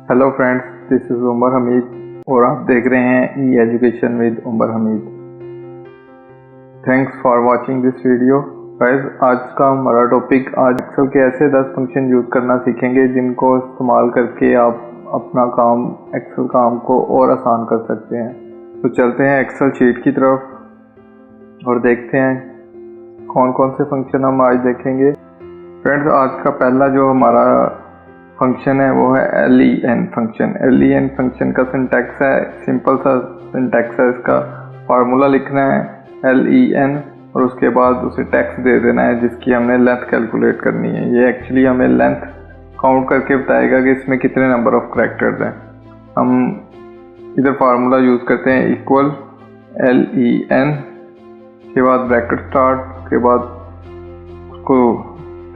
Hello friends, this is Umar Hamid और आप देख रहे हैं e education with Umar Hamid. Thanks for watching this video. Guys, आज का हमारा टॉपिक, आज एक्सेल के ऐसे 10 फंक्शन यूज़ करना सीखेंगे जिनको इस्तेमाल करके आप अपना काम, एक्सेल काम को और आसान कर सकते हैं। तो चलते हैं एक्सेल शीट की तरफ और देखते हैं कौन कौन से फंक्शन हम आज देखेंगे। फ्रेंड्स, आज का पहला जो हमारा फंक्शन है वो है len फंक्शन। len फंक्शन का सिंटैक्स है, सिंपल सा सिंटैक्स है। इसका फार्मूला लिखना है len और उसके बाद उसे टेक्स्ट दे देना है जिसकी हमने लेंथ कैलकुलेट करनी है। ये एक्चुअली हमें लेंथ काउंट करके बताएगा कि इसमें कितने नंबर ऑफ कैरेक्टर्स हैं। हम इधर फार्मूला यूज़ करते हैं इक्वल len के बाद ब्रैकेट स्टार्ट, उसके बाद उसको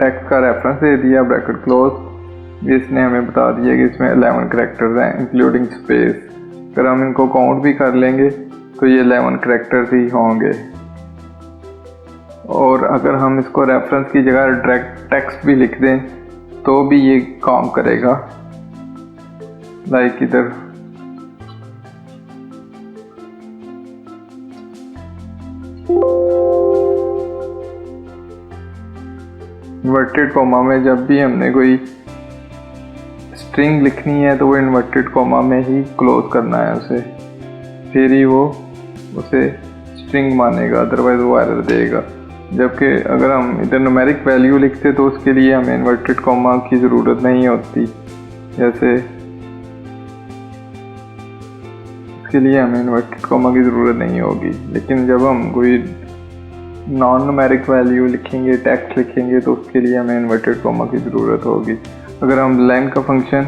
टेक्स्ट का रेफरेंस दे दिया, ब्रैकेट क्लोज। इसने हमें बता दिया कि इसमें 11 कैरेक्टर्स हैं इंक्लूडिंग स्पेस। अगर हम इनको काउंट भी कर लेंगे तो ये 11 कैरेक्टर्स ही होंगे। और अगर हम इसको रेफरेंस की जगह डायरेक्ट टेक्स्ट भी लिख दें तो भी ये काम करेगा। लाइक इधर इन्वर्टेड कॉमा में जब भी हमने कोई स्ट्रिंग लिखनी है तो वो इन्वर्टेड कॉमा में ही क्लोज करना है उसे, फिर ही वो उसे स्ट्रिंग मानेगा, अदरवाइज वो एरर देगा। जबकि अगर हम इधर न्यूमेरिक वैल्यू लिखते तो उसके लिए हमें इन्वर्टेड कॉमा की ज़रूरत नहीं होती। जैसे इसके लिए हमें इन्वर्टेड कॉमा की ज़रूरत नहीं होगी, लेकिन जब हम कोई नॉन न्यूमेरिक वैल्यू लिखेंगे, टेक्स्ट लिखेंगे, तो उसके लिए हमें इन्वर्टेड कॉमा की ज़रूरत होगी। अगर हम len का फंक्शन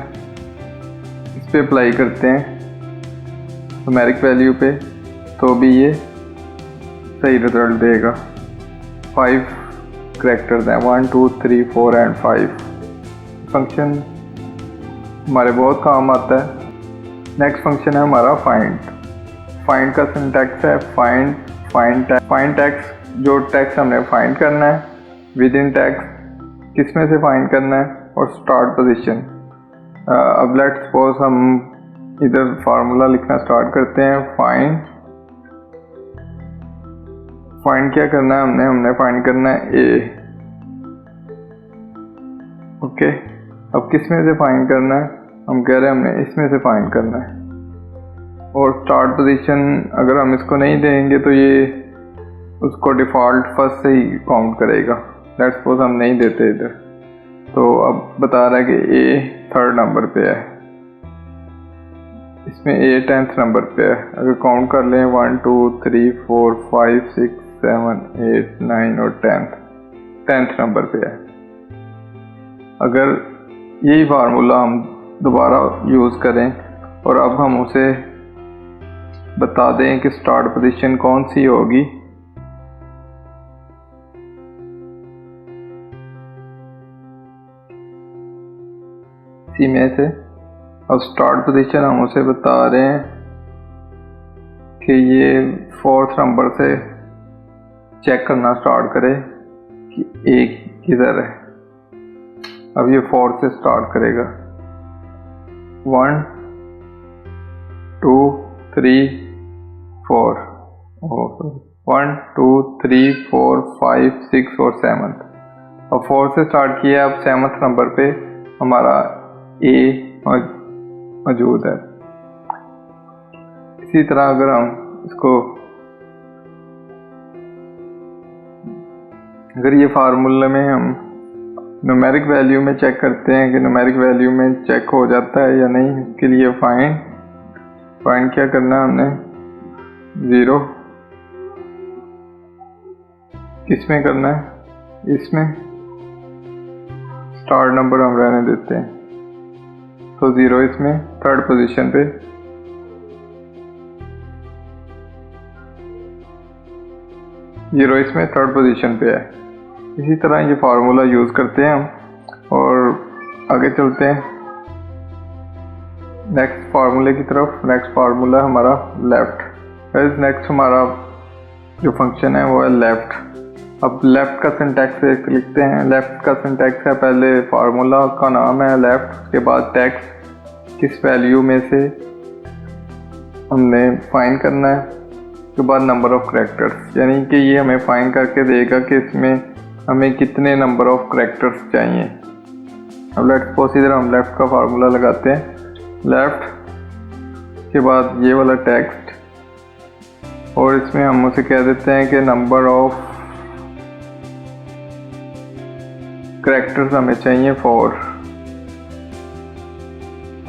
इस पे अप्लाई करते हैं न्यूमेरिक वैल्यू पे तो भी ये सही रिजल्ट देगा। 5 कैरेक्टर्स हैं, 1 2 3 4 एंड 5। फंक्शन हमारे बहुत काम आता है। नेक्स्ट फंक्शन है हमारा फाइंड का सिंटैक्स है फाइंड टैक्स। जो टैक्स हमने फाइंड करना है विद इन टैक्स किस में से फाइंड करना है, और स्टार्ट पोजीशन। अब लेट्स सपोज हम इधर फार्मूला लिखना स्टार्ट करते हैं। फाइंड क्या करना है हमने फाइंड करना है ए। ओके, अब किस में से फाइंड करना है? हम कह रहे हैं हमने इसमें से फाइंड करना है। और स्टार्ट पोजीशन अगर हम इसको नहीं देंगे तो ये उसको डिफ़ॉल्ट फर्स्ट से ही काउंट करेगा। लेट्स सपोज हम नहीं देते इधर, तो अब बता रहा है कि ए 3rd नंबर पे है, इसमें ए 10th नंबर पे है। अगर काउंट कर लें 1 2 3 4 5 6 7 8 9 और 10th नंबर पे है। अगर यही फार्मूला हम दोबारा यूज़ करें और अब हम उसे बता दें कि स्टार्ट पोजीशन कौन सी होगी, में से अब स्टार्ट पोजीशन हम उसे बता रहे हैं कि ये 4th नंबर से चेक करना स्टार्ट करे कि ए किधर है। अब ये 4 से स्टार्ट करेगा, 1 2 3 4 1 2 3 4 5 6 और 7। अब 4 से स्टार्ट किया, अब 7th नंबर पे हमारा ए मौजूद है। इसी तरह अगर हम इसको, अगर ये फार्मूले में हम न्यूमेरिक वैल्यू में चेक करते हैं कि न्यूमेरिक वैल्यू में चेक हो जाता है या नहीं, इसके लिए फाइंड क्या करना है हमने 0 किस में करना है, इसमें स्टार्ट नंबर हम रहने देते हैं तो 0 इसमें 3rd पोजीशन पे, 0 इसमें 3rd पोजीशन पे है। इसी तरह ये फार्मूला यूज़ करते हैं हम और आगे चलते हैं नेक्स्ट फार्मूले की तरफ। नेक्स्ट फार्मूला हमारा लेफ्ट। नेक्स्ट हमारा जो फंक्शन है वो है लेफ्ट। अब लेफ्ट का सिंटैक्स लिखते हैं। लेफ्ट का सिंटैक्स है, पहले फार्मूला का नाम है लेफ्ट, उसके बाद टैक्स, किस वैल्यू में से हमने फाइंड करना है। उसके बाद नंबर ऑफ करैक्टर्स, यानी कि ये हमें फाइंड करके देगा कि इसमें हमें कितने नंबर ऑफ करैक्टर्स चाहिए। अब लेट्स सपोज इधर हम लेफ़्ट का फार्मूला लगाते हैं, लेफ़्ट के बाद ये वाला टेक्स्ट, और इसमें हम उसे कह देते हैं कि नंबर ऑफ करैक्टर्स हमें चाहिए 4।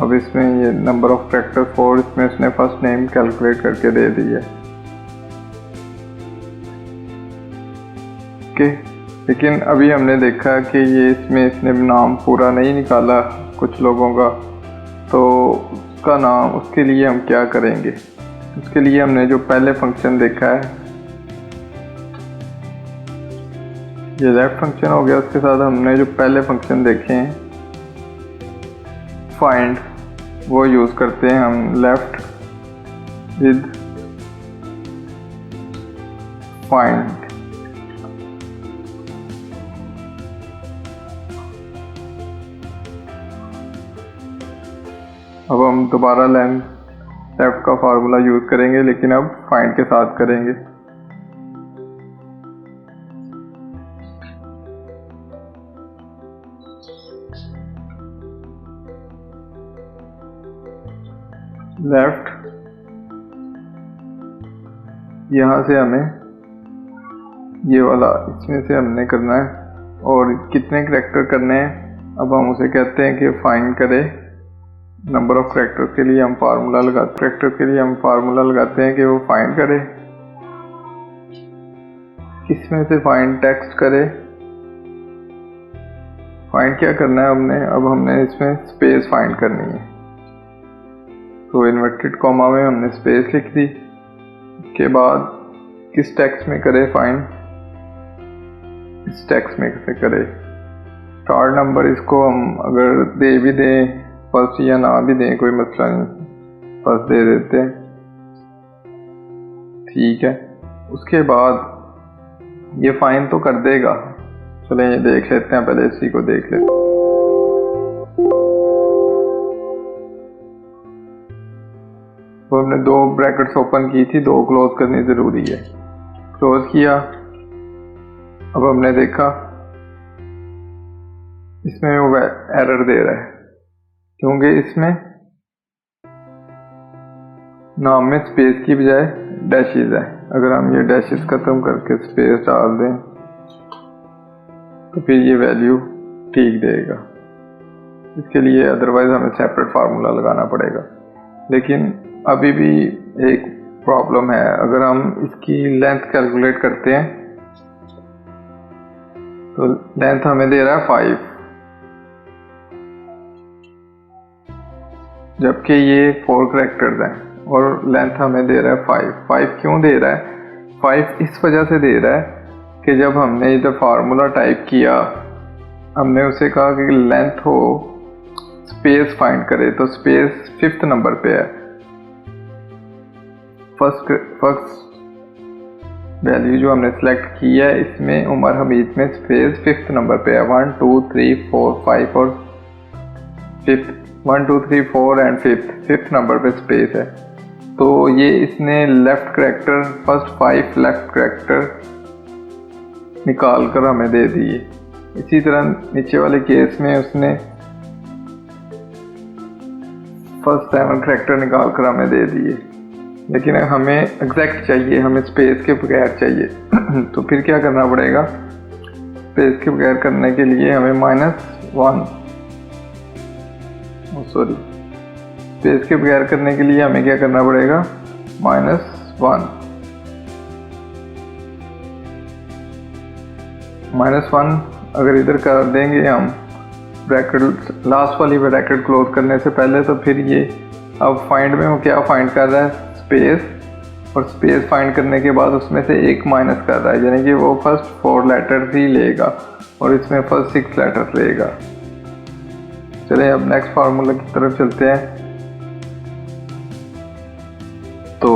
अब इसमें ये नंबर ऑफ करैक्टर 4, इसमें उसने फर्स्ट नेम कैलकुलेट करके दे दी है। ओके, लेकिन अभी हमने देखा कि ये इसने नाम पूरा नहीं निकाला कुछ लोगों का, तो उसका नाम, उसके लिए हम क्या करेंगे। उसके लिए हमने जो पहले फंक्शन देखा है, ये लेफ्ट फंक्शन हो गया, उसके साथ हमने जो पहले फंक्शन देखे हैं फाइंड, वो यूज़ करते हैं हम लेफ्ट विद फाइंड। अब हम दोबारा लेफ्ट का फार्मूला यूज़ करेंगे, लेकिन अब फाइंड के साथ करेंगे। लेफ्ट, यहाँ से हमें ये वाला इसमें से हमने करना है, और कितने करैक्टर करने हैं अब हम उसे कहते हैं कि फाइंड करें। नंबर ऑफ करैक्टर के लिए हम फार्मूला लगाते हैं कि वो फाइंड करे, किसमें से फाइंड टेक्स्ट करे। फाइंड क्या करना है हमने, अब हमने इसमें स्पेस फाइंड करनी है, तो इन्वर्टेड कॉमा में हमने स्पेस लिख दी। उसके बाद किस टेक्स्ट में करे फाइंड, इस टेक्स्ट में से करे। स्टार्ट नंबर, इसको हम अगर दे भी दें फर्स्ट या ना भी दें कोई मसला नहीं, फर्स्ट दे देते हैं, ठीक है। उसके बाद ये फाइंड तो कर देगा, चलें ये देख लेते हैं, पहले इसी को देख लेते हैं। तो हमने 2 ब्रैकेट्स ओपन की थी, 2 क्लोज करनी ज़रूरी है। क्लोज किया, अब हमने देखा इसमें वो एरर दे रहा है, क्योंकि इसमें नाम में स्पेस की बजाय डैशेस है। अगर हम ये डैशेस ख़त्म करके स्पेस डाल दें तो फिर ये वैल्यू ठीक देगा। इसके लिए अदरवाइज़ हमें सेपरेट फार्मूला लगाना पड़ेगा। लेकिन अभी भी एक प्रॉब्लम है, अगर हम इसकी लेंथ कैलकुलेट करते हैं तो लेंथ हमें दे रहा है 5, जबकि ये 4 करैक्टर्स हैं, और लेंथ हमें दे रहा है 5। 5 क्यों दे रहा है? 5 इस वजह से दे रहा है कि जब हमने इधर फार्मूला टाइप किया, हमने उसे कहा कि लेंथ हो, स्पेस फाइंड करे, तो स्पेस 5th नंबर पे है। फर्स्ट वैल्यू जो हमने सेलेक्ट की है, इसमें उमर हमीद में स्पेस 5th नंबर पे है। 1 2 3 4 5 और 5th, 1 2 3 4 एंड 5th नंबर पे स्पेस है। तो ये इसने left character, first 5 left character निकाल कर हमें दे दिए। इसी तरह नीचे वाले केस में उसने फर्स्ट 7 करैक्टर निकाल कर हमें दे दिए, लेकिन हमें एग्जैक्ट चाहिए, हमें स्पेस के बगैर चाहिए। तो फिर क्या करना पड़ेगा? स्पेस के बगैर करने के लिए हमें -1, सॉरी, स्पेस के बगैर करने के लिए हमें क्या करना पड़ेगा? -1। -1 अगर इधर कर देंगे हम ब्रैकेट, लास्ट वाली ब्रैकेट क्लोज करने से पहले, तो फिर ये अब फाइंड में वो क्या फाइंड कर रहा है? स्पेस, और स्पेस फाइंड करने के बाद उसमें से एक माइनस कर रहा है, यानी कि वो फर्स्ट 4 लेटर्स ही लेगा और इसमें फर्स्ट 6 लेटर्स लेगा। चलिए अब नेक्स्ट फार्मूला की तरफ चलते हैं। तो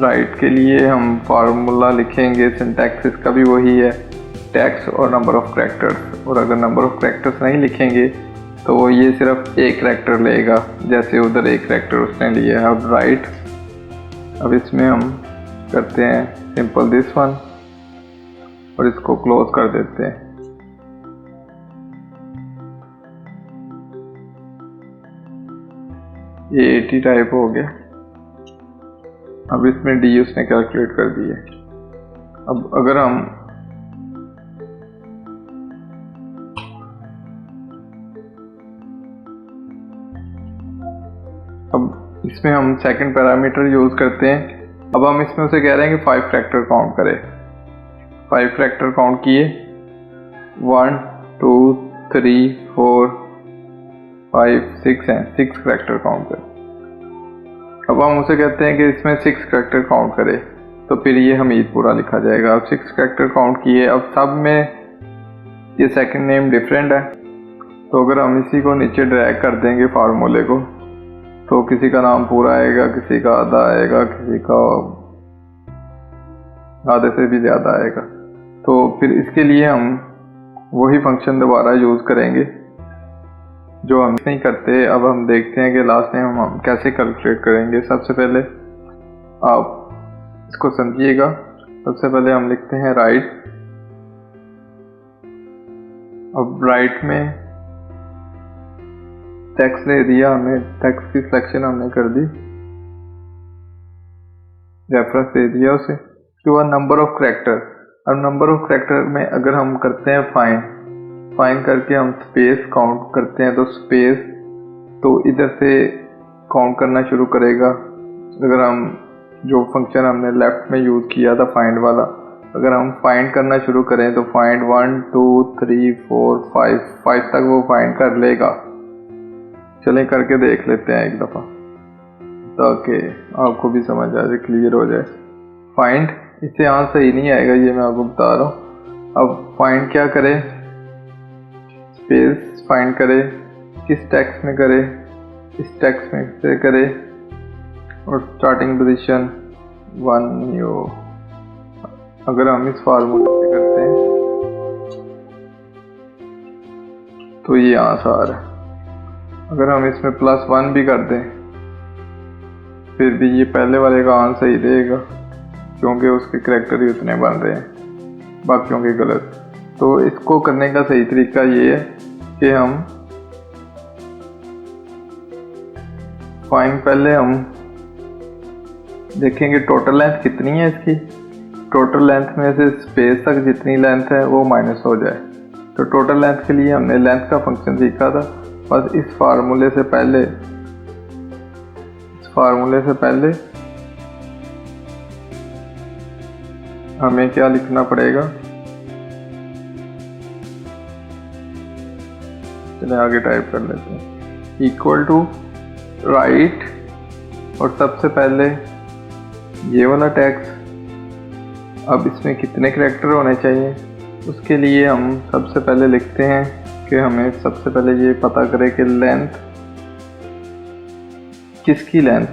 राइट के लिए हम फार्मूला लिखेंगे, सिंटैक्स इसका भी वही है, टेक्स्ट और नंबर ऑफ करैक्टर्स। और अगर नंबर ऑफ करैक्टर्स नहीं लिखेंगे तो वो ये सिर्फ एक करैक्टर लेगा, जैसे उधर एक करैक्टर उसने लिया है। अब राइट, अब इसमें हम करते हैं सिंपल दिस वन और इसको क्लोज कर देते हैं। ये 80 टाइप हो गया। अब इसमें डी उसने कैलकुलेट कर दिए। अब अगर हम इसमें हम सेकंड पैरामीटर यूज करते हैं। अब हम इसमें उसे कह रहे हैं कि 5 करैक्टर काउंट करे। 5 करैक्टर काउंट किए, 1 2 3 4 5 6 हैं, 6 करैक्टर काउंट करे। अब हम उसे कहते हैं कि इसमें 6 करैक्टर काउंट करे, तो फिर ये हमीदपुरा लिखा जाएगा। अब 6 करैक्टर काउंट किए, अब सब में ये सेकंड नेम डिफरेंट है, तो अगर हम इसी को नीचे ड्रैग कर देंगे फार्मूले को, तो किसी का नाम पूरा आएगा, किसी का आधा आएगा, किसी का आधे से भी ज़्यादा आएगा। तो फिर इसके लिए हम वही फंक्शन दोबारा यूज़ करेंगे जो हम नहीं करते। अब हम देखते हैं कि लास्ट नेम हम कैसे कैलकुलेट करेंगे। सबसे पहले आप इसको समझिएगा। सबसे पहले हम लिखते हैं राइट। अब राइट में टेक्स्ट दे दिया हमें, टेक्स्ट की सिलेक्शन हमने कर दी, रेफरेंस दे दिया उसे। उसके बाद नंबर ऑफ करैक्टर। अब नंबर ऑफ करैक्टर में अगर हम करते हैं फाइंड करके हम स्पेस काउंट करते हैं, तो स्पेस तो इधर से काउंट करना शुरू करेगा। अगर हम जो फंक्शन हमने लेफ्ट में यूज़ किया था फाइंड वाला, अगर हम फाइंड करना शुरू करें तो फाइंड 1 2 3 4 5 तक वो फाइंड कर लेगा। चलें करके देख लेते हैं एक दफ़ा, ताकि आपको भी समझ आ जाए, क्लियर हो जाए। फाइंड, इससे यहाँ सही नहीं आएगा, ये मैं आपको बता रहा हूँ। अब फाइंड क्या करे, स्पेस फाइंड करे, किस टेक्स्ट में करे, इस टेक्स्ट में से करे, और स्टार्टिंग पोजीशन 1 न्यू। अगर हम इस फार्मूले से करते हैं तो ये यहाँ से आ रहा है। अगर हम इसमें +1 भी कर दें फिर भी ये पहले वाले का आंसर ही देगा, क्योंकि उसके करैक्टर ही उतने बन रहे हैं, बाकियों के गलत। तो इसको करने का सही तरीका ये है कि हम पहले हम देखेंगे टोटल लेंथ कितनी है इसकी। टोटल लेंथ में से स्पेस तक जितनी लेंथ है वो माइनस हो जाए। तो टोटल लेंथ के लिए हमने लेंथ का फंक्शन सीखा था। बस इस फार्मूले से पहले हमें क्या लिखना पड़ेगा, चलिए आगे टाइप कर लेते हैं। इक्वल टू राइट, और सबसे पहले ये वाला टेक्स्ट। अब इसमें कितने करैक्टर होने चाहिए, उसके लिए हम सबसे पहले लिखते हैं कि हमें सबसे पहले ये पता करें कि लेंथ, किसकी लेंथ,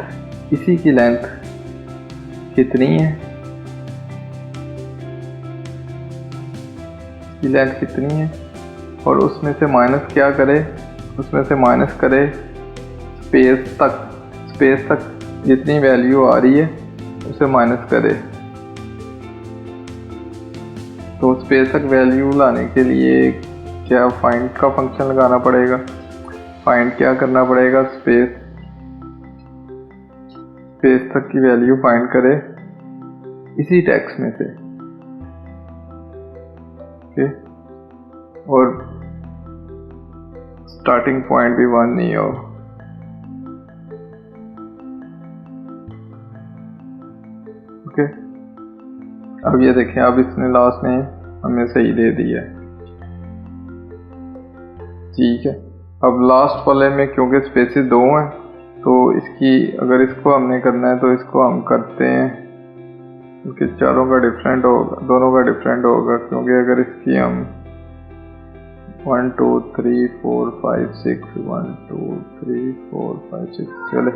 इसी की लेंथ कितनी है, इसकी लेंथ कितनी है, और उसमें से माइनस क्या करे, उसमें से माइनस करे स्पेस तक जितनी वैल्यू आ रही है उसे माइनस करे। तो स्पेस तक वैल्यू लाने के लिए क्या फाइंड का फंक्शन लगाना पड़ेगा। फाइंड क्या करना पड़ेगा, स्पेस तक की वैल्यू फाइंड करे इसी टेक्स्ट में से, ओके। और स्टार्टिंग पॉइंट भी 1 नहीं हो, ओके। अब ये देखें, अब इसने लास्ट में हमें सही दे दिया है, ठीक है। अब लास्ट वाले में क्योंकि स्पेसेस 2 हैं, तो इसकी अगर इसको हमने करना है तो इसको हम करते हैं, क्योंकि चारों का डिफरेंट होगा, दोनों का डिफरेंट होगा। क्योंकि अगर इसकी हम 1 2 3 4 5 6 1 2 3 4 5 6, चले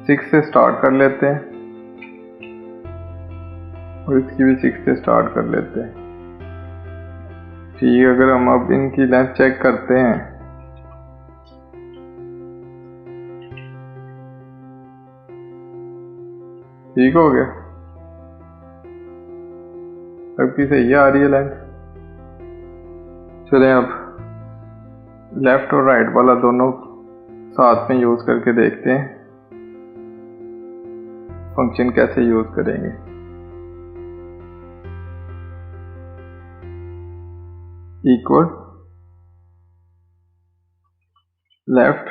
6 से स्टार्ट कर लेते हैं, और इसकी भी 6 से स्टार्ट कर लेते हैं, ठीक। अगर हम अब इनकी लेंथ चेक करते हैं ठीक हो गया, सबकी सही आ रही है लेंथ। चलें अब लेफ्ट और राइट वाला दोनों साथ में यूज करके देखते हैं फंक्शन कैसे यूज करेंगे। इक्वल लेफ्ट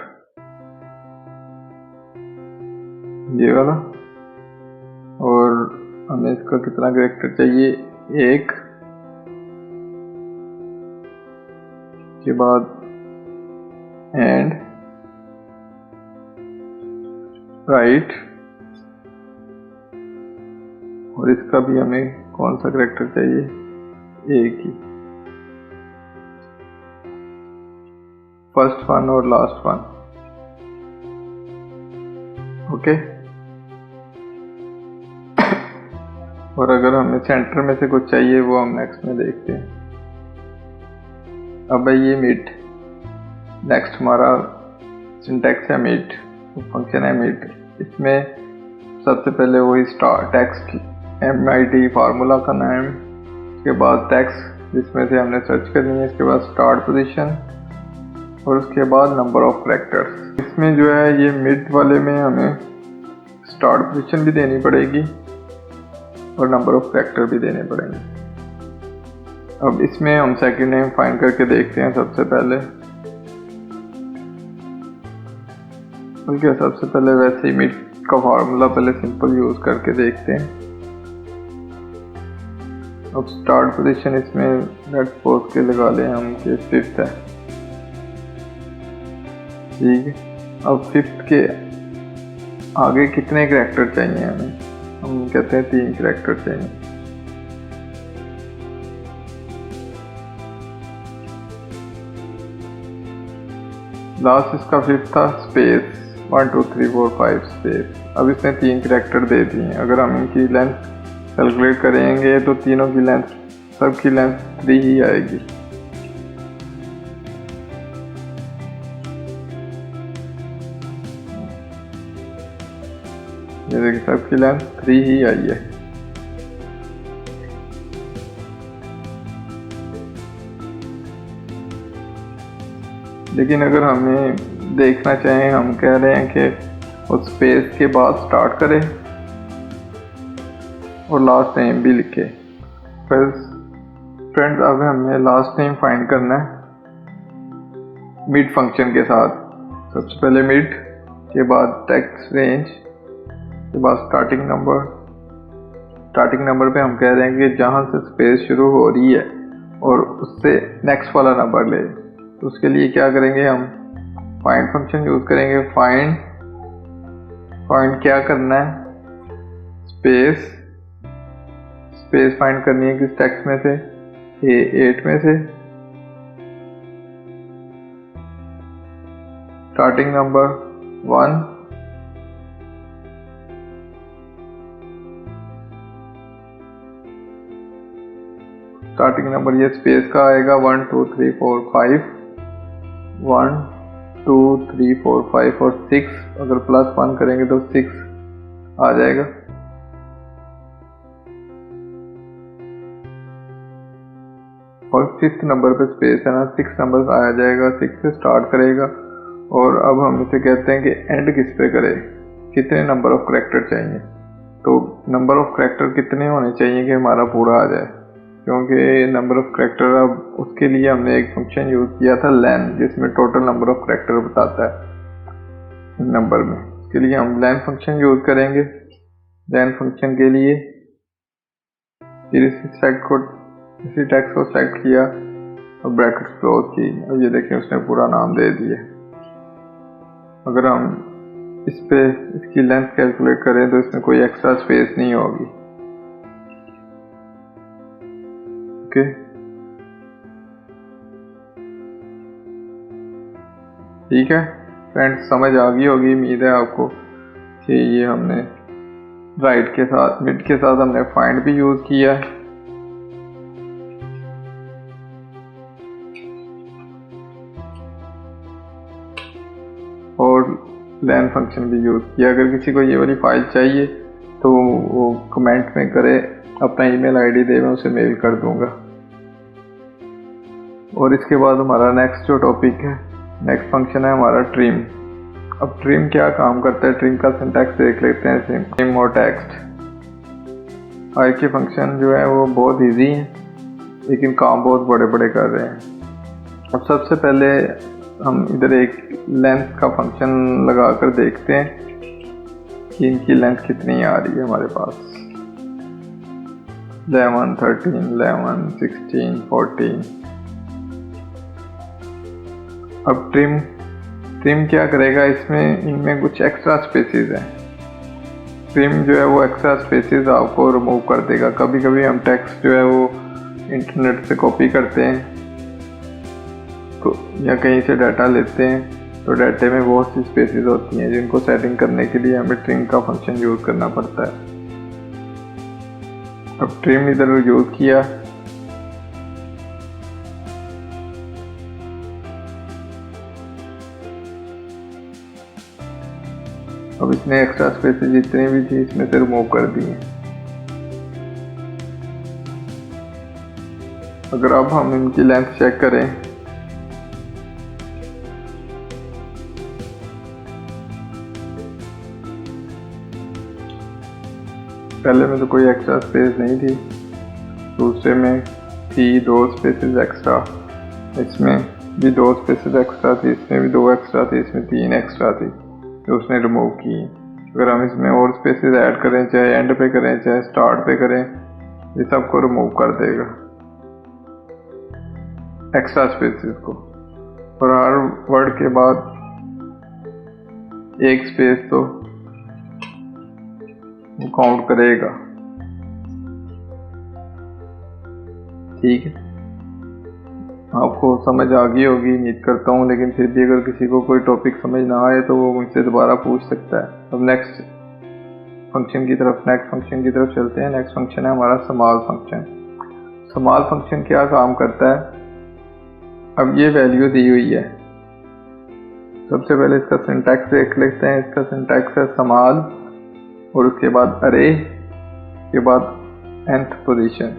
ये वाला, और हमें इसका कितना कैरेक्टर चाहिए, एक के बाद एंड राइट, और इसका भी हमें कौन सा कैरेक्टर चाहिए, एक ही, फर्स्ट वन और लास्ट वन। ओके, और अगर हमें सेंटर में से कुछ चाहिए वो हम नेक्स्ट में देखते हैं। अब भाई ये मीट, नेक्स्ट हमारा सिंटैक्स है मीट, फंक्शन है मीट। इसमें सबसे पहले वही स्टार टेक्स्ट MIT फार्मूला का नाम, उसके बाद टेक्स्ट जिसमें से हमने सर्च करनी है, इसके बाद स्टार्ट पोजीशन, और उसके बाद नंबर ऑफ कैरेक्टर्स। इसमें जो है ये मिड वाले में हमें स्टार्ट पोजीशन भी देनी पड़ेगी और नंबर ऑफ कैरेक्टर भी देने पड़ेंगे। अब इसमें हम सेकंड नेम फाइंड करके देखते हैं सबसे पहले, बल्कि सबसे पहले वैसे ही मिड का फार्मूला पहले सिंपल यूज करके देखते हैं। अब स्टार्ट पोजीशन इसमें लेट्स सपोज के लगा लें हम कि 5th है, ठीक है। अब 5th के आगे कितने कैरेक्टर चाहिए हमें, हम कहते हैं 3 कैरेक्टर चाहिए। लास्ट इसका 5th था, स्पेस 1 2 3 4 5 स्पेस। अब इसने 3 कैरेक्टर दे दिए हैं, अगर हम इनकी लेंथ कैलकुलेट करेंगे तो तीनों की लेंथ, सबकी लेंथ 3 ही आएगी। ये देखिए सबकी लेंथ 3 ही आई है। लेकिन अगर हमें देखना चाहें, हम कह रहे हैं कि उस स्पेस के बाद स्टार्ट करें और लास्ट नेम भी लिखे। फिर फ्रेंड्स अब हमें लास्ट नेम फाइंड करना है मिड फंक्शन के साथ। सबसे पहले मिड के बाद टेक्स्ट रेंज के बाद स्टार्टिंग नंबर। स्टार्टिंग नंबर पे हम कह रहे हैं कि जहाँ से स्पेस शुरू हो रही है और उससे नेक्स्ट वाला नंबर ले, तो उसके लिए क्या करेंगे, हम फाइंड फंक्शन यूज करेंगे। फाइंड क्या करना है, स्पेस फाइंड करनी है किस टेक्स्ट में से, A8 में से, स्टार्टिंग नंबर 1, स्टार्टिंग नंबर ये स्पेस का आएगा 1 2 3 4 5, 1 2 3 4 5 और 6, अगर +1 करेंगे तो 6 आ जाएगा। और 6th नंबर पे स्पेस है ना, 6 नंबर आ जाएगा, 6 से स्टार्ट करेगा। और अब हम इसे कहते हैं कि एंड किस पे करें, कितने नंबर ऑफ कैरेक्टर चाहिए। तो नंबर ऑफ कैरेक्टर कितने होने चाहिए कि हमारा पूरा आ जाए, क्योंकि नंबर ऑफ कैरेक्टर, अब उसके लिए हमने एक फंक्शन यूज किया था लेन, जिसमें टोटल नंबर ऑफ कैरेक्टर बताता है नंबर में। उसके लिए हम लेन फंक्शन यूज करेंगे। लेन फंक्शन के लिए फिर इसी टेक्स्ट को सेलेक्ट किया और ब्रैकेट क्लोज की। अब ये देखें उसने पूरा नाम दे दिया। अगर हम इस पे इसकी लेंथ कैलकुलेट करें तो इसमें कोई एक्स्ट्रा स्पेस नहीं होगी। ओके, ठीक है फ्रेंड्स, समझ आ गई होगी उम्मीद है आपको कि ये हमने राइट के साथ मिड के साथ हमने फाइंड भी यूज किया है और लेन फंक्शन भी यूज किया। अगर किसी को ये वाली फाइल चाहिए तो वो कमेंट में करे, अपना ईमेल आईडी दे, मैं उसे मेल कर दूंगा। और इसके बाद हमारा नेक्स्ट जो टॉपिक है, नेक्स्ट फंक्शन है हमारा ट्रिम। अब ट्रिम क्या काम करता है, ट्रिम का सिंटैक्स देख लेते हैं। ट्रिम और टेक्स्ट आज के फंक्शन जो है वो बहुत इजी है, लेकिन काम बहुत बड़े बड़े कर रहे हैं। अब सबसे पहले हम इधर एक लेंथ का फंक्शन लगा कर देखते हैं कि इनकी लेंथ कितनी आ रही है हमारे पास। 11, 13, 11, 16, 14। अब ट्रिम क्या करेगा, इसमें इनमें कुछ एक्स्ट्रा स्पेसेस हैं। ट्रिम जो है वो एक्स्ट्रा स्पेसेस आपको रिमूव कर देगा। कभी कभी हम टेक्स्ट जो है वो इंटरनेट से कॉपी करते हैं तो या कहीं से डाटा लेते हैं, तो डाटे में बहुत सी स्पेसेस होती हैं जिनको सेटिंग करने के लिए हमें ट्रिम का फंक्शन यूज़ करना पड़ता है। अब ट्रिम इधर यूज़ किया, अब इसने एक्स्ट्रा स्पेसेस जितनी भी थी इसमें से रिमूव कर दी हैं। अगर अब हम इनकी लेंथ चेक करें, पहले में तो कोई एक्स्ट्रा स्पेस नहीं थी, दूसरे में थी 2 स्पेसेस एक्स्ट्रा, इसमें भी 2 स्पेसेस एक्स्ट्रा थी, इसमें भी 2 एक्स्ट्रा थी, इसमें 3 एक्स्ट्रा थी जो उसने रिमूव की। अगर हम इसमें और स्पेसेस ऐड करें, चाहे एंड पे करें चाहे स्टार्ट पे करें, ये सबको रिमूव कर देगा एक्स्ट्रा स्पेसेस को। और हर वर्ड के बाद एक स्पेस तो वो काउंट करेगा। ठीक है, आपको समझ आ गई होगी उम्मीद करता हूँ, लेकिन फिर भी अगर किसी को कोई टॉपिक समझ ना आए तो वो मुझसे दोबारा पूछ सकता है। अब नेक्स्ट फंक्शन की तरफ चलते हैं। नेक्स्ट फंक्शन है हमारा स्मॉल फंक्शन। स्मॉल फंक्शन क्या काम करता है, अब ये वैल्यू दी हुई है। सबसे पहले इसका सिंटैक्स देख लेते हैं। इसका सिंटैक्स है स्मॉल और उसके बाद अरे, के बाद nth पोजीशन।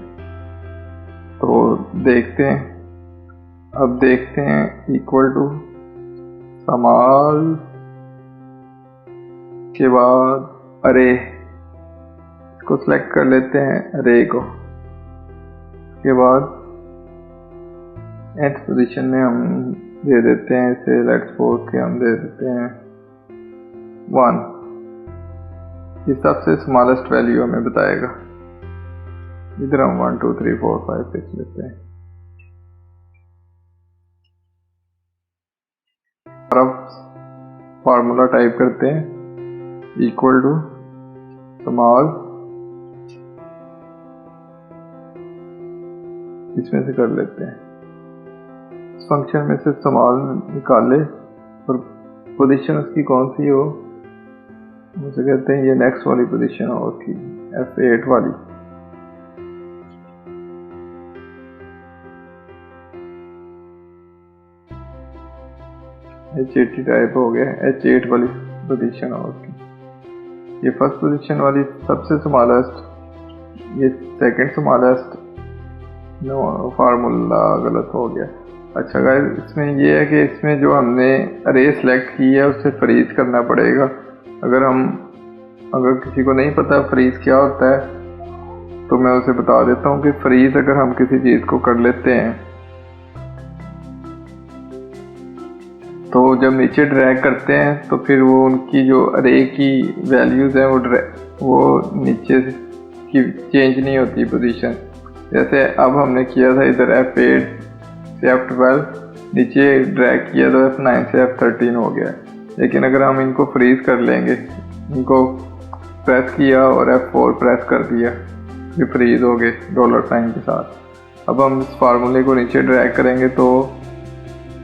तो देखते हैं, अब देखते हैं इक्वल टू स्मॉल के बाद अरे, इसको सिलेक्ट कर लेते हैं अरे को। उसके बाद nth पोजीशन में हम दे देते हैं इसे, लेट्स सपोज के हम दे देते हैं 1। ये सबसे स्मॉलेस्ट वैल्यू हमें बताएगा। इधर हम 1 2 3 4 5 6 लेते हैं। और अब फार्मूला टाइप करते हैं, इक्वल टू स्मॉल, इसमें से कर लेते हैं। इस फंक्शन में से स्मॉल निकाले और पोजीशन उसकी कौन सी हो, उसे कहते हैं ये नेक्स्ट वाली पोजीशन हो उसकी, F8 वाली। H80 टाइप हो गया, H8 वाली पोजीशन हो उसकी। ये फर्स्ट पोजीशन वाली सबसे स्मॉलेस्ट, ये सेकंड स्मॉलेस्ट। नो, फार्मूला गलत हो गया। अच्छा गाइस, इसमें ये है कि इसमें जो हमने अरे सेलेक्ट की है उसे फ्रीज करना पड़ेगा। अगर किसी को नहीं पता फ्रीज क्या होता है तो मैं उसे बता देता हूँ कि फ्रीज अगर हम किसी चीज़ को कर लेते हैं तो जब नीचे ड्रैग करते हैं तो फिर वो उनकी जो अरे की वैल्यूज़ हैं वो नीचे की चेंज नहीं होती पोजीशन। जैसे अब हमने किया था इधर F8 से F12 नीचे ड्रैग किया तो F9 से F13 हो गया। लेकिन अगर हम इनको फ्रीज कर लेंगे, इनको प्रेस किया और F4 प्रेस कर दिया, ये फ्रीज हो गए $साइन के साथ। अब हम इस फार्मूले को नीचे ड्रैग करेंगे तो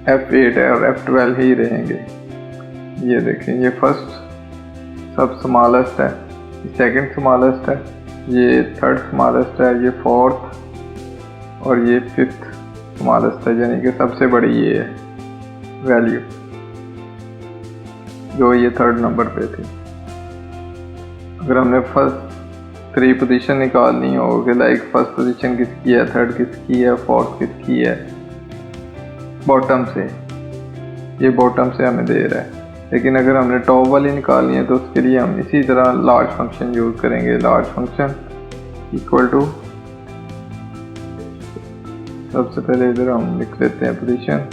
F8 है और F12 ही रहेंगे। ये देखें, ये फर्स्ट सब स्मॉलेस्ट है, ये सेकंड स्मॉलेस्ट है, ये थर्ड स्मॉलेस्ट है, ये फोर्थ और ये फिफ्थ स्मॉलेस्ट है, यानी कि सबसे बड़ी ये है वैल्यू जो ये थर्ड नंबर पे थी। अगर हमने फर्स्ट 3 पोजीशन निकालनी हो कि लाइक फर्स्ट पोजीशन किसकी है, थर्ड किसकी है, फोर्थ किसकी है, बॉटम से, ये बॉटम से हमें दे रहा है। लेकिन अगर हमने टॉप वाली निकालनी है तो उसके लिए हम इसी तरह लार्ज फंक्शन यूज़ करेंगे। लार्ज फंक्शन इक्वल टू, सबसे पहले इधर हम लिख लेते हैं पोजीशन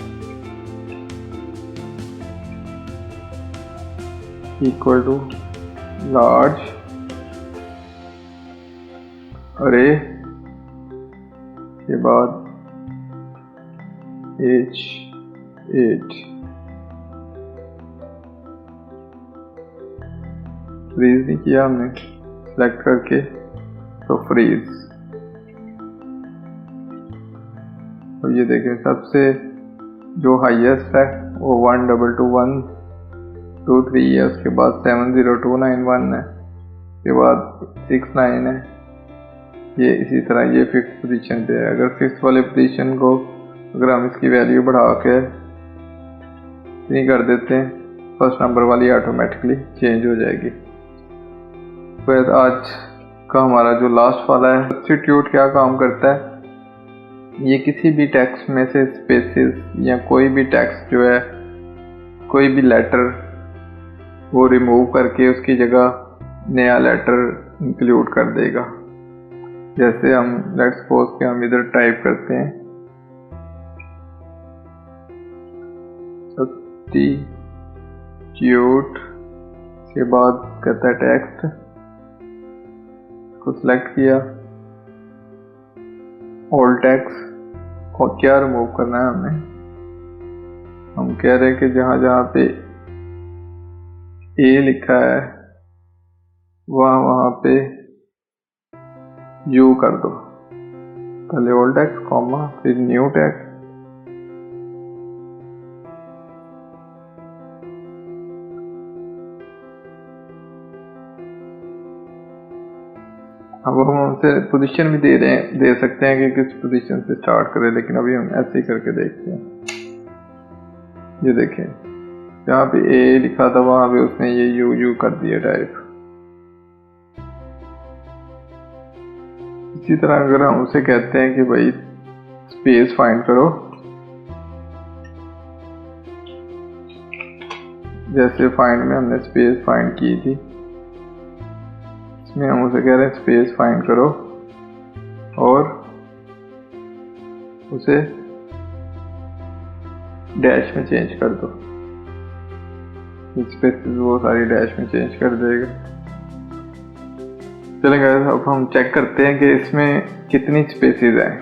इक्वल टू लार्ज अरे के बाद H8 फ्रीज नहीं किया हमने सेलेक्ट करके, तो फ्रीज। तो ये देखें सबसे जो हाईएस्ट है वो 122123 है, उसके बाद 70291 है, उसके बाद 69 है। ये इसी तरह ये फिफ्थ पोजीशन पे है। अगर फिफ्थ वाले पोजीशन को अगर हम इसकी वैल्यू बढ़ा के नहीं कर देते हैं, फर्स्ट नंबर वाली ऑटोमेटिकली चेंज हो जाएगी। फिर आज का हमारा जो लास्ट वाला है, सब्स्टिट्यूट क्या काम करता है, ये किसी भी टेक्स्ट में से स्पेसेस या कोई भी टेक्स्ट जो है, कोई भी लेटर वो रिमूव करके उसकी जगह नया लेटर इंक्लूड कर देगा। जैसे हम लेट्स सपोज के हम इधर टाइप करते हैं सब्स्टिट्यूट, के बाद कहता है टेक्स्ट को सिलेक्ट किया, ऑल टेक्स्ट, और क्या रिमूव करना है हमें, हम कह रहे हैं कि जहां जहां पे ए लिखा है वहां पे यू कर दो। पहले ओल्ड टेक्स्ट कॉमा फिर न्यू टेक्स्ट, अब हम उनसे पोजीशन भी दे सकते हैं कि किस पोजीशन से स्टार्ट करें, लेकिन अभी हम ऐसे ही करके देखते हैं। ये देखें जहाँ पे ए लिखा था वहां पे उसने ये यू कर दिया टाइप। इसी तरह अगर हम उसे कहते हैं कि भाई स्पेस फाइंड करो, जैसे फाइंड में हमने स्पेस फाइंड की थी, इसमें हम उसे कह रहे हैं स्पेस फाइंड करो और उसे डैश में चेंज कर दो। स्पेसेस वो सारी डैश में चेंज कर देगा। चलेंगे अब हम चेक करते हैं कि इसमें कितनी स्पेसेस हैं,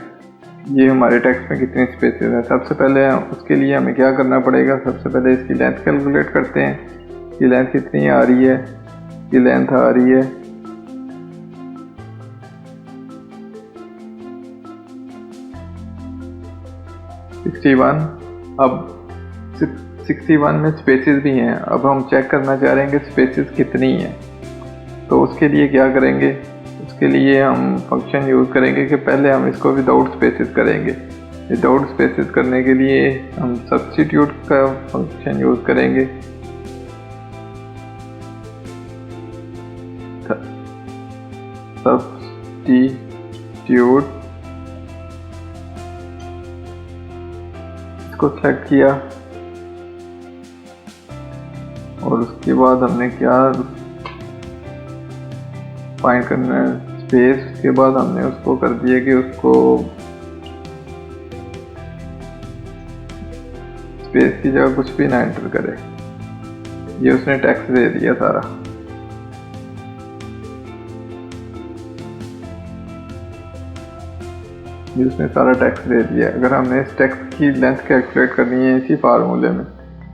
ये हमारे टेक्स्ट में कितनी स्पेसेस हैं। सबसे पहले उसके लिए हमें क्या करना पड़ेगा, सबसे पहले इसकी लेंथ कैलकुलेट करते हैं। ये लेंथ कितनी आ रही है, ये लेंथ आ रही है 61। अब 61 में स्पेसेस भी हैं। अब हम चेक करना चाह रहे हैं कि स्पेसेस कितनी हैं, तो उसके लिए क्या करेंगे, उसके लिए हम फंक्शन यूज़ करेंगे कि पहले हम इसको विदाउट स्पेसेस करेंगे। विदाउट स्पेसेस करने के लिए हम सब्स्टिट्यूट का फंक्शन यूज़ करेंगे। सब्स्टिट्यूट, इसको सेलेक्ट किया और उसके बाद हमने क्या फाइंड करना है, स्पेस। के बाद हमने उसको कर दिया कि उसको स्पेस की जगह कुछ भी ना एंटर करे। ये उसने टेक्स्ट दे दिया सारा। ये उसने सारा टेक्स्ट दे दिया। अगर हमने इस टेक्स्ट की लेंथ कैलकुलेट करनी है इसी फार्मूले में,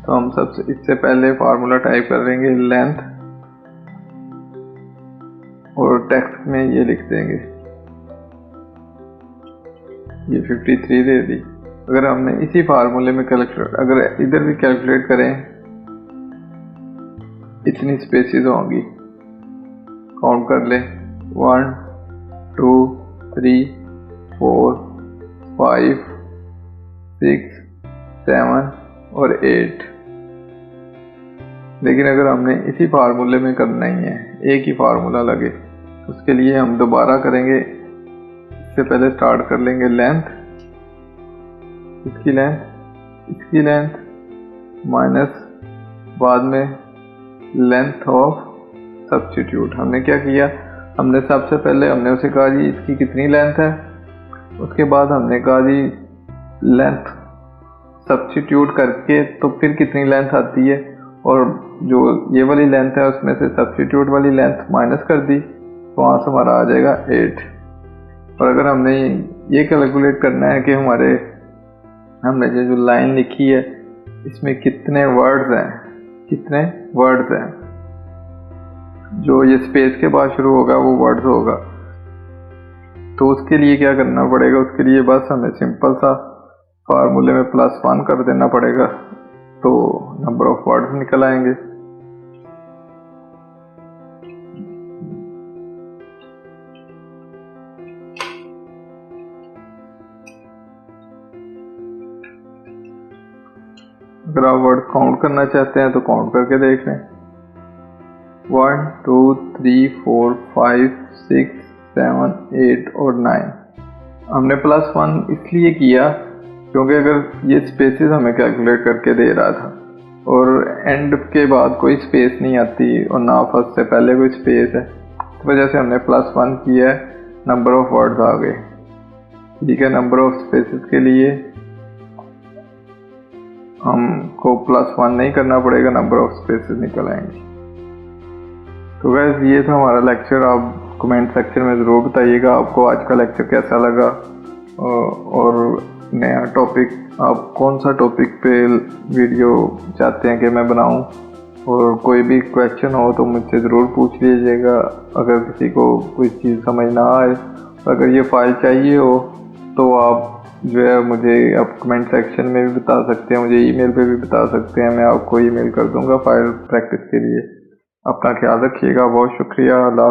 तो हम सबसे इससे पहले फार्मूला टाइप करेंगे लेंथ, और टेक्स्ट में ये लिख देंगे, ये 53 दे दी। अगर हमने इसी फार्मूले में कैलकुलेट, अगर इधर भी कैलकुलेट करें, इतनी स्पेसेस होंगी, काउंट कर ले 1 2 3 4 5 6 7 और 8। लेकिन अगर हमने इसी फार्मूले में करना ही है, एक ही फार्मूला लगे, उसके लिए हम दोबारा करेंगे, इससे पहले स्टार्ट कर लेंगे लेंथ, इसकी लेंथ माइनस बाद में लेंथ ऑफ सब्स्टिट्यूट। हमने क्या किया, हमने सबसे पहले हमने उसे कहा जी इसकी कितनी लेंथ है, उसके बाद हमने कहा जी लेंथ सब्स्टिट्यूट करके तो फिर कितनी लेंथ आती है, और जो ये वाली लेंथ है उसमें से सब्स्टिट्यूट वाली लेंथ माइनस कर दी, तो वहाँ से हमारा आ जाएगा 8। और अगर हमने ये कैलकुलेट करना है कि हमने जो लाइन लिखी है इसमें कितने वर्ड्स हैं, जो ये स्पेस के बाद शुरू होगा वो वर्ड्स होगा, तो उसके लिए क्या करना पड़ेगा, उसके लिए बस हमें सिंपल सा फार्मूले में +1 कर देना पड़ेगा, तो नंबर ऑफ वर्ड्स निकल आएंगे। अगर आप वर्ड काउंट करना चाहते हैं तो काउंट करके देख लें, 1 2 3 4 5 6 7 8 और 9। हमने +1 इसलिए किया क्योंकि अगर ये स्पेसेस हमें कैलकुलेट करके दे रहा था और एंड के बाद कोई स्पेस नहीं आती और ना फर्स्ट से पहले कोई स्पेस है, इस वजह से हमने +1 किया है, नंबर ऑफ वर्ड्स आ गए। ठीक है, नंबर ऑफ स्पेसेस के लिए हमको +1 नहीं करना पड़ेगा, नंबर ऑफ स्पेसेस निकल आएंगे। तो गाइस ये था हमारा लेक्चर। आप कमेंट सेक्शन में ज़रूर बताइएगा आपको आज का लेक्चर कैसा लगा, और नया टॉपिक आप कौन सा टॉपिक पे वीडियो चाहते हैं कि मैं बनाऊं, और कोई भी क्वेश्चन हो तो मुझसे ज़रूर पूछ लीजिएगा। अगर किसी को कोई चीज़ समझ ना आए, अगर ये फाइल चाहिए हो तो आप जो है मुझे आप कमेंट सेक्शन में भी बता सकते हैं, मुझे ईमेल पे भी बता सकते हैं, मैं आपको ईमेल कर दूंगा फाइल प्रैक्टिस के लिए। अपना ख्याल रखिएगा, बहुत शुक्रिया। अल्लाह।